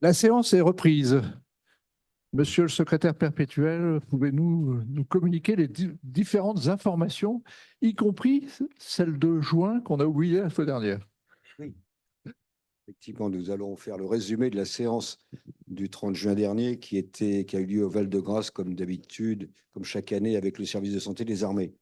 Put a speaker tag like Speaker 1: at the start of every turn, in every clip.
Speaker 1: La séance est reprise. Monsieur le secrétaire perpétuel, pouvez-vous nous communiquer les différentes informations, y compris celle de juin qu'on a oubliée la fois dernière?
Speaker 2: Oui, effectivement, nous allons faire le résumé de la séance du 30 juin dernier qui a eu lieu au Val-de-Grâce, comme d'habitude, comme chaque année, avec le service de santé des armées.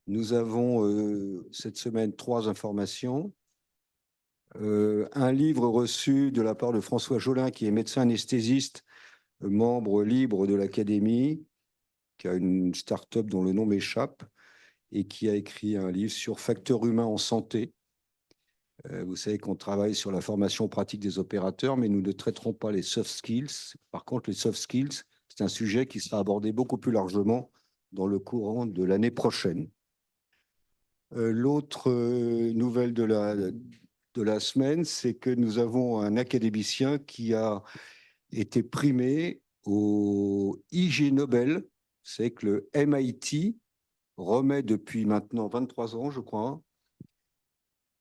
Speaker 2: Nous avons cette semaine 3 informations. Un livre reçu de la part de François Jolin, qui est médecin anesthésiste, membre libre de l'Académie, qui a une start-up dont le nom m'échappe, et qui a écrit un livre sur facteurs humains en santé. Vous savez qu'on travaille sur la formation pratique des opérateurs, mais nous ne traiterons pas les soft skills. Par contre, les soft skills, c'est un sujet qui sera abordé beaucoup plus largement dans le courant de l'année prochaine. L'autre nouvelle de la semaine, c'est que nous avons un académicien qui a été primé au IG Nobel. C'est que le MIT remet depuis maintenant 23 ans, je crois,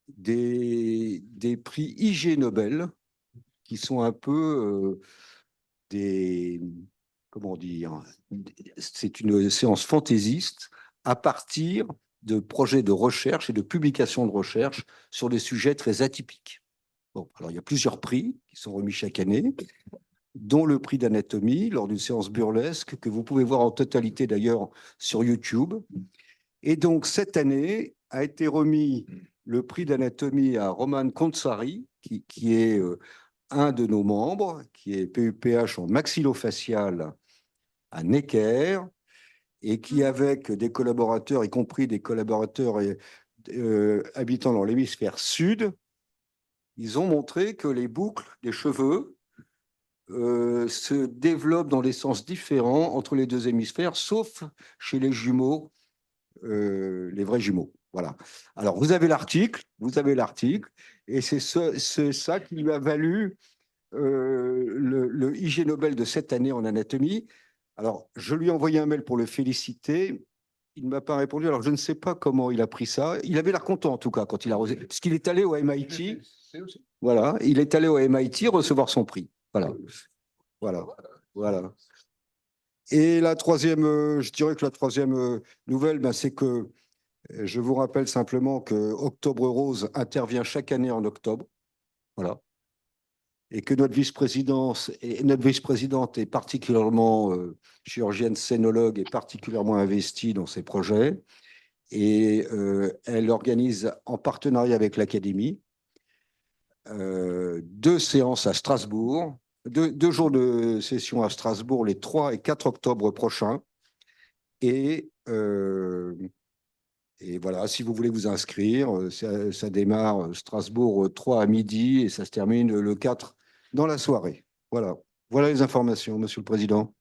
Speaker 2: des prix IG Nobel qui sont un peu des, comment dire, c'est une séance fantaisiste à partir de projets de recherche et de publications de recherche sur des sujets très atypiques. Bon, alors il y a plusieurs prix qui sont remis chaque année, dont le prix d'anatomie lors d'une séance burlesque que vous pouvez voir en totalité d'ailleurs sur YouTube. Et donc cette année a été remis le prix d'anatomie à Roman Kontsari, qui est un de nos membres, qui est PUPH en maxillofacial à Necker, et qui, avec des collaborateurs, y compris des collaborateurs habitant dans l'hémisphère sud, ils ont montré que les boucles des cheveux se développent dans des sens différents entre les deux hémisphères, sauf chez les jumeaux, les vrais jumeaux. Voilà. Alors, vous avez l'article, et c'est ça qui lui a valu le IG Nobel de cette année en anatomie. Alors, je lui ai envoyé un mail pour le féliciter. Il ne m'a pas répondu. Alors, je ne sais pas comment il a pris ça. Il avait l'air content, en tout cas, quand il a reçu. Parce qu'il est allé au MIT. Voilà. Il est allé au MIT recevoir son prix. Voilà. Voilà. Voilà. Et la troisième, je dirais que la troisième nouvelle, ben, c'est que je vous rappelle simplement que Octobre Rose intervient chaque année en octobre. Voilà. Et que notre vice-présidente est particulièrement chirurgienne scénologue et particulièrement investie dans ces projets. Et elle organise en partenariat avec l'Académie 2 séances à Strasbourg, 2 jours de session à Strasbourg les 3 et 4 octobre prochains. Et, et voilà, si vous voulez vous inscrire, ça démarre Strasbourg 3 à midi et ça se termine le 4 dans la soirée. Voilà. Voilà les informations, Monsieur le Président.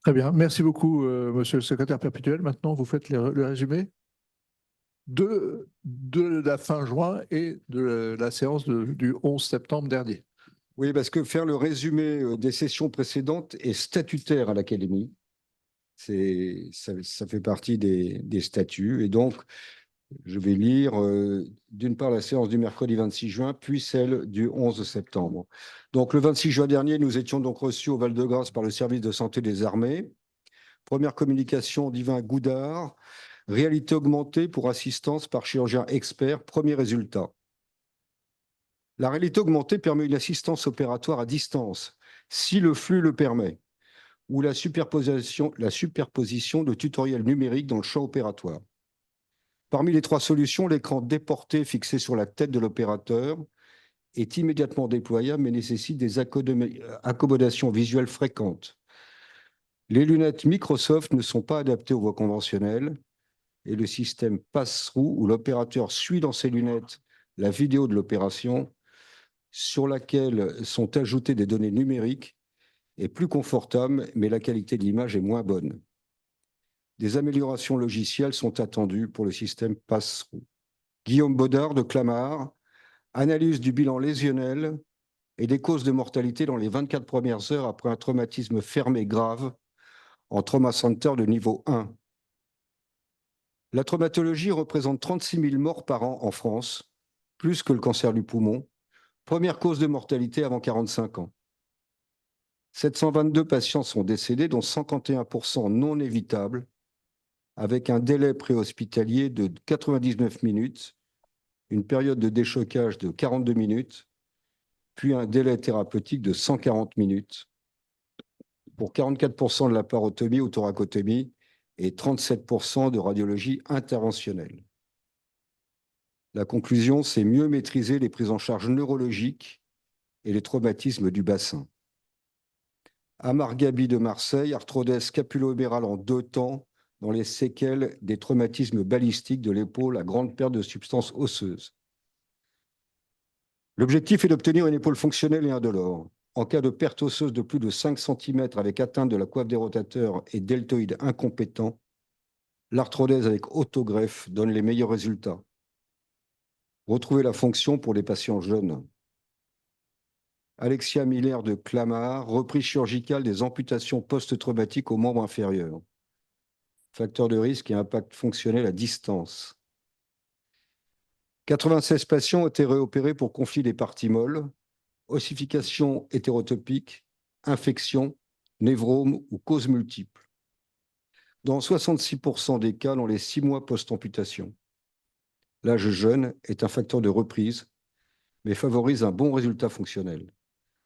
Speaker 1: Très bien. Merci beaucoup, monsieur le secrétaire perpétuel. Maintenant, vous faites le résumé de la fin juin et de la séance du 11 septembre dernier.
Speaker 2: Oui, parce que faire le résumé des sessions précédentes est statutaire à l'Académie. Ça fait partie des statuts. Et donc, je vais lire d'une part la séance du mercredi 26 juin, puis celle du 11 septembre. Donc, le 26 juin dernier, nous étions donc reçus au Val-de-Grâce par le service de santé des armées. Première communication d'Yvain Goudard, réalité augmentée pour assistance par chirurgien expert, premier résultat. La réalité augmentée permet une assistance opératoire à distance, si le flux le permet, ou la superposition de tutoriels numériques dans le champ opératoire. Parmi les 3 solutions, l'écran déporté fixé sur la tête de l'opérateur est immédiatement déployable mais nécessite des accommodations visuelles fréquentes. Les lunettes Microsoft ne sont pas adaptées aux voies conventionnelles et le système pass-through où l'opérateur suit dans ses lunettes la vidéo de l'opération sur laquelle sont ajoutées des données numériques est plus confortable, mais la qualité de l'image est moins bonne. Des améliorations logicielles sont attendues pour le système pass-through. Guillaume Baudard de Clamart, analyse du bilan lésionnel et des causes de mortalité dans les 24 premières heures après un traumatisme fermé grave en trauma center de niveau 1. La traumatologie représente 36 000 morts par an en France, plus que le cancer du poumon, première cause de mortalité avant 45 ans. 722 patients sont décédés, dont 51% non évitables, avec un délai préhospitalier de 99 minutes, une période de déchocage de 42 minutes, puis un délai thérapeutique de 140 minutes, pour 44% de laparotomie ou thoracotomie et 37% de radiologie interventionnelle. La conclusion, c'est mieux maîtriser les prises en charge neurologiques et les traumatismes du bassin. Amar Gabi de Marseille, arthrodèse scapulo-humérale en 2 temps dans les séquelles des traumatismes balistiques de l'épaule à grande perte de substance osseuse. L'objectif est d'obtenir une épaule fonctionnelle et indolore. En cas de perte osseuse de plus de 5 cm avec atteinte de la coiffe des rotateurs et deltoïde incompétent, l'arthrodèse avec autogreffe donne les meilleurs résultats. Retrouver la fonction pour les patients jeunes. Alexia Miller de Clamart, reprise chirurgicale des amputations post-traumatiques aux membres inférieurs. Facteur de risque et impact fonctionnel à distance. 96 patients ont été réopérés pour conflit des parties molles, ossification hétérotopique, infection, névrome ou causes multiples. Dans 66% des cas dans les 6 mois post-amputation. L'âge jeune est un facteur de reprise, mais favorise un bon résultat fonctionnel.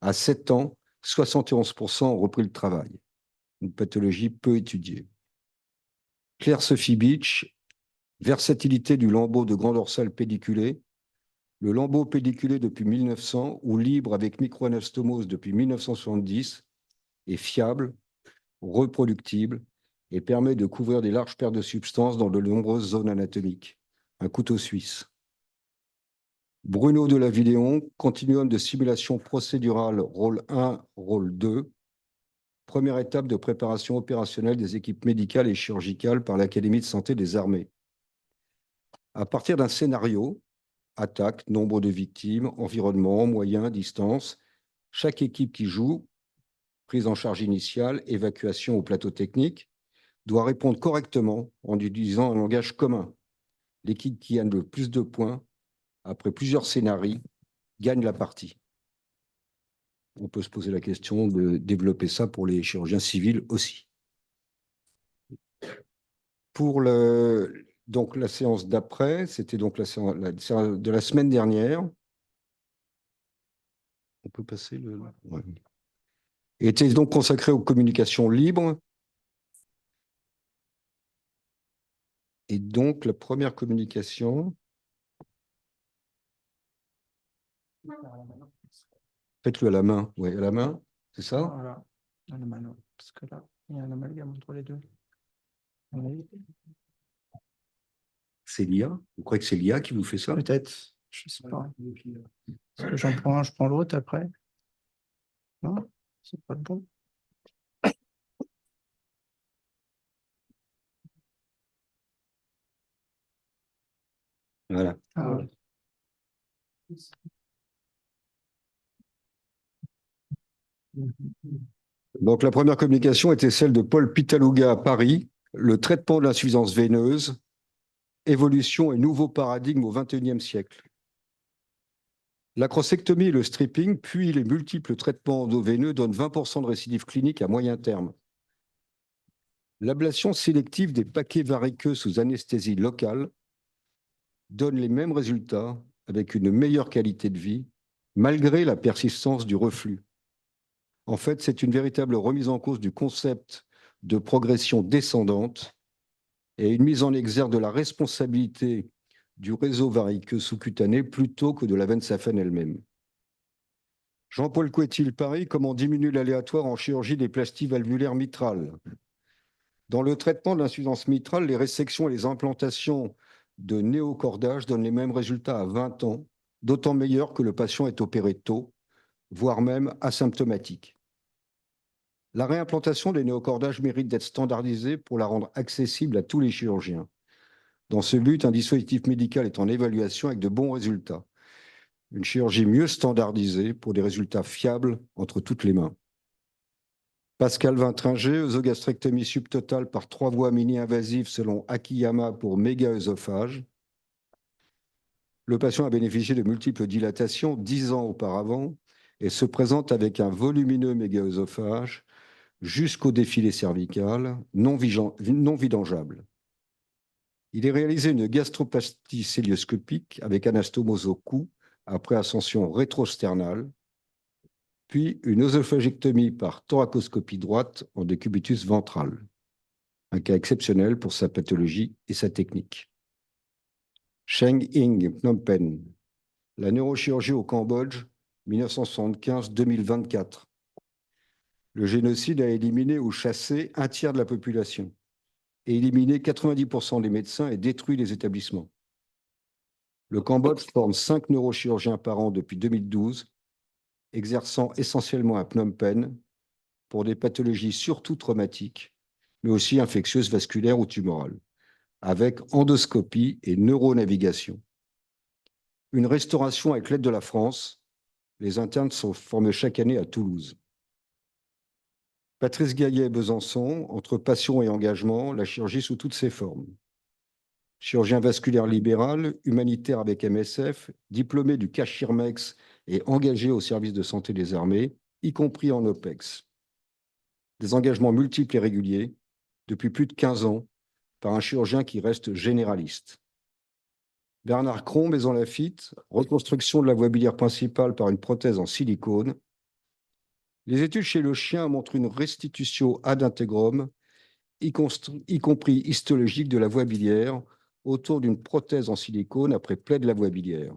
Speaker 2: À 7 ans, 71% ont repris le travail. Une pathologie peu étudiée. Claire-Sophie Beach, versatilité du lambeau de grand dorsal pédiculé. Le lambeau pédiculé depuis 1900 ou libre avec microanastomose depuis 1970 est fiable, reproductible et permet de couvrir des larges pertes de substances dans de nombreuses zones anatomiques. Un couteau suisse. Bruno de la Vidéon, continuum de simulation procédurale, rôle 1, rôle 2. Première étape de préparation opérationnelle des équipes médicales et chirurgicales par l'Académie de santé des armées. À partir d'un scénario, attaque, nombre de victimes, environnement, moyens, distance, chaque équipe qui joue, prise en charge initiale, évacuation au plateau technique, doit répondre correctement en utilisant un langage commun. L'équipe qui gagne le plus de points, après plusieurs scénarios, gagne la partie. On peut se poser la question de développer ça pour les chirurgiens civils aussi. Pour donc la séance d'après, c'était donc la séance de la semaine dernière. On peut passer le... Ouais. Était donc consacré aux communications libres. Et donc, la première communication... Faites-le à la main. Oui, à la main, c'est ça?
Speaker 3: Voilà, à la main, parce que là, il y a un amalgame entre les deux.
Speaker 2: C'est l'IA? Vous croyez que c'est l'IA qui vous fait ça?
Speaker 3: Peut-être, je ne sais pas. Parce que j'en prends un, je prends l'autre après. Non, c'est pas le bon.
Speaker 2: Voilà.
Speaker 3: Ah, ouais.
Speaker 2: Donc, la première communication était celle de Paul Pitaluga à Paris, le traitement de l'insuffisance veineuse, évolution et nouveau paradigme au XXIe siècle. L'acrossectomie et le stripping, puis les multiples traitements endoveineux donnent 20% de récidive clinique à moyen terme. L'ablation sélective des paquets variqueux sous anesthésie locale donne les mêmes résultats avec une meilleure qualité de vie, malgré la persistance du reflux. En fait, c'est une véritable remise en cause du concept de progression descendante et une mise en exergue de la responsabilité du réseau variqueux sous-cutané plutôt que de la veine saphène elle-même. Jean-Paul Couetil-Paris, comment diminuer l'aléatoire en chirurgie des plasties valvulaires mitrales. Dans le traitement de l'insuffisance mitrale, les résections et les implantations de néocordage donnent les mêmes résultats à 20 ans, d'autant meilleurs que le patient est opéré tôt, voire même asymptomatique. La réimplantation des néocordages mérite d'être standardisée pour la rendre accessible à tous les chirurgiens. Dans ce but, un dispositif médical est en évaluation avec de bons résultats. Une chirurgie mieux standardisée pour des résultats fiables entre toutes les mains. Pascal Vintringer, œsogastrectomie subtotale par 3 voies mini-invasives selon Akiyama pour méga-œsophage. Le patient a bénéficié de multiples dilatations 10 ans auparavant et se présente avec un volumineux méga-œsophage jusqu'au défilé cervical non vidangeable. Il est réalisé une gastroplastie cœlioscopique avec anastomose au cou après ascension rétrosternale, puis une œsophagectomie par thoracoscopie droite en décubitus ventral, un cas exceptionnel pour sa pathologie et sa technique. Cheng Ying, Phnom Penh, la neurochirurgie au Cambodge, 1975-2024. Le génocide a éliminé ou chassé un tiers de la population et éliminé 90% des médecins et détruit les établissements. Le Cambodge forme 5 neurochirurgiens par an depuis 2012, exerçant essentiellement à Phnom Penh pour des pathologies surtout traumatiques, mais aussi infectieuses, vasculaires ou tumorales, avec endoscopie et neuronavigation. Une restauration avec l'aide de la France. Les internes sont formés chaque année à Toulouse. Patrice Gaillet, Besançon, entre passion et engagement, la chirurgie sous toutes ses formes. Chirurgien vasculaire libéral, humanitaire avec MSF, diplômé du CACHIRMEX et engagé au service de santé des armées, y compris en OPEX. Des engagements multiples et réguliers, depuis plus de 15 ans, par un chirurgien qui reste généraliste. Bernard Cron, Maison Lafitte, reconstruction de la voie biliaire principale par une prothèse en silicone. Les études chez le chien montrent une restitution ad intégrum, y compris histologique, de la voie biliaire autour d'une prothèse en silicone après plaie de la voie biliaire.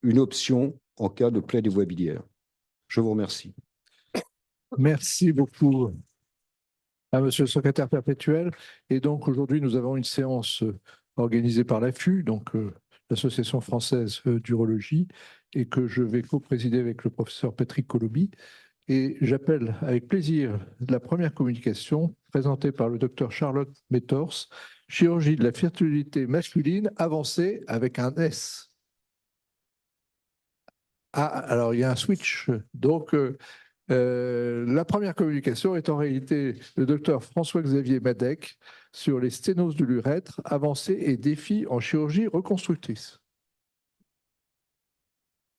Speaker 2: Une option en cas de plaie des voies biliaires. Je vous remercie.
Speaker 1: Merci beaucoup à Monsieur le secrétaire perpétuel. Et donc aujourd'hui, nous avons une séance organisée par l'AFU, donc l'Association française d'urologie, et que je vais co-présider avec le professeur Patrick Coloby. Et j'appelle avec plaisir la première communication présentée par le docteur Charlotte Métors, chirurgie de la fertilité masculine avancée avec un S. Ah, alors il y a un switch. Donc, la première communication est en réalité le docteur François-Xavier Madec sur les sténoses de l'urètre avancées et défis en chirurgie reconstructrice.